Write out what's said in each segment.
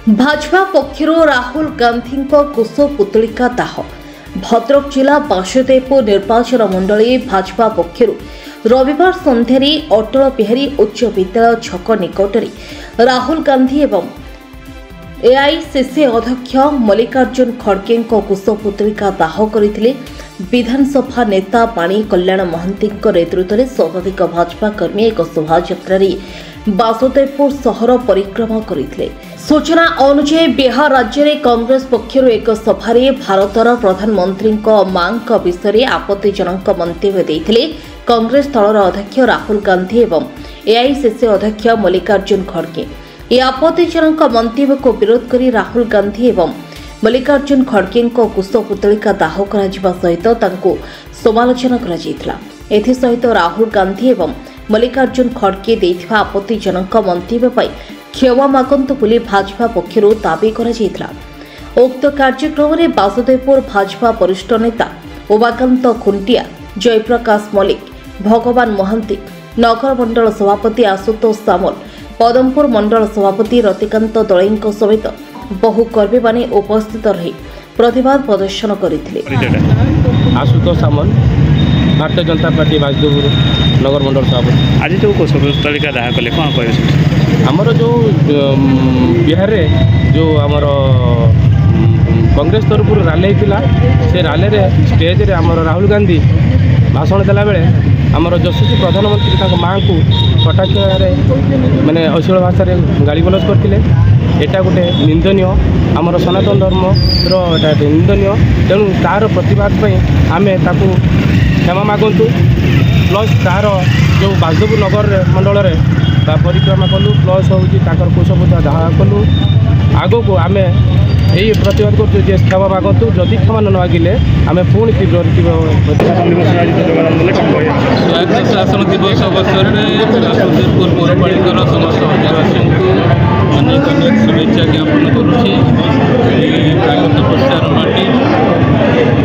भाजपा पक्षर राहुल गांधी कुश पुतलिका दाह भद्रक जिला बासुदेवपुर निर्वाचन मंडली भाजपा पक्षर रविवार सन्धार अटल बिहारी उच्च विद्यालय छक निकटरे राहुल गांधी एवं एआईसीसी अध्यक्ष मल्लिकार्जुन खड़गे कुश पुतलिका दाह करते विधानसभा नेता पाणी कल्याण महांती नेतृत्व में शताधिक भाजपा कर्मी एक शोभायात्रा बासुदेवपुर सहर परिक्रमा करते। सूचना अनुसार बिहार राज्य में कांग्रेस पक्षर एक सभारे भारतर प्रधानमंत्री मां विषय में आपत्तिजनक मंतव्य देते कांग्रेस दलर अध्यक्ष राहुल गांधी एवं एआईसीसी अध्यक्ष मल्लिकार्जुन खड़गे। यह आपत्तिजनक मंतव्य को विरोध कर राहुल गांधी एवं मल्लिकार्जुन खड़गे कुश पुतलिका दाह सहित समालोचना सहित राहुल गांधी एवं मल्लिकार्जुन खड़गे देथिबा आपत्तिजनक मंतव्य क्षमा मागंतु बोली भाजपा पक्षर दाबी करा। उक्त कार्यक्रम में बासुदेवपुर भाजपा वरिष्ठ नेता उमाकांत खुंटिया, जयप्रकाश मल्लिक, भगवान महांती, नगर मंडल सभापति आशुतोष सामल, पदमपुर मंडल सभापति रतिकांत दलई समेत बहु कर्मी माने उपस्थित रही प्रतिवाद प्रदर्शन करथिले। आशुतोष सामल, भारतीय जनता पार्टी बासुदेवपुर नगर मंडल सभापति। आज जो कुश पुतलिका दाह कले कौन कह आमर जो बिहार रे जो आमर कांग्रेस तरफ रैली होता से रैली रे स्टेज रे आमर राहुल गांधी भाषण देला बेले आमर यशस्वी प्रधानमंत्री माँ को कटाक्ष माने अश्लील भाषा गाली गलौज करते। एटा गोटे निंदनीय आमर सनातन धर्म निंदनीय तेणु तार प्रतिवाद आमे ताकू क्षमा मागंतु प्लस तार जो बासुदेवपुर नगर मंडल में परिक्रमा कलु प्लस हूँ कुश पुतलिका दाह कलु आग को आम यही प्रतिवाद कर क्षमा मागंतु जदि क्षमा न मागिले आम पुणी तीव्र शासन दिवस अवसर में बासुदेवपुर पौरपालिकार समस्त राज्यवासी को अनेक अनेक शुभेच्छा ज्ञापन करुँची। प्रागत प्रचार माटी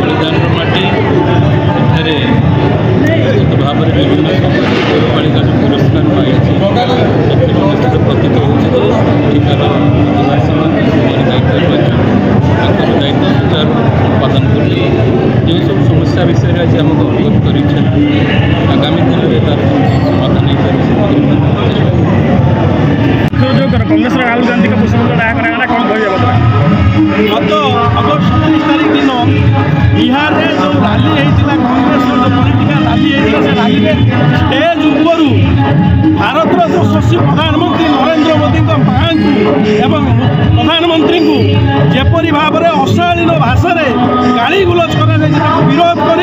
बलिदान माटी भाव में विभिन्न पौरपालिका पुरस्कार पाई प्रतीत होकार दायित्व सुचार उत्पादन कर जो सब समस्या विषय में आज आमको अवगत कर आगामी दिन में तार समाधान कांग्रेस राहुल गांधी का पुष्प दाह करा कौन कह गत अगस्त 27 तारीख दिन बिहार में जो रैली होता कांग्रेस जो पॉलिटिकल रैली होता से रैली में स्टेज ऊपर भारत यशस्वी प्रधानमंत्री नरेंद्र मोदी माँ एवं प्रधानमंत्री को जेपरी भाव में अशालीन भाषा गाली गुलज कर विरोध कर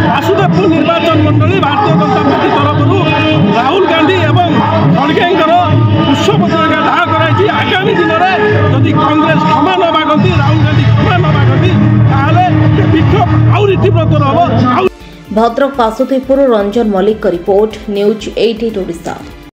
बासुदेवपुर निर्वाचन मंडली भारतीय जनता पार्टी तरफ राहुल गांधी एवं खड़गे कुश पुतलिका दाह कराई। आगामी दिन में जदि कांग्रेस क्षमा न मागती राहुल गांधी क्षमा न मागती विक्षोभ आउरी तीव्रतर हम। Bhadrak Basudevpur Ranjan Mallik report news 88 Odisha.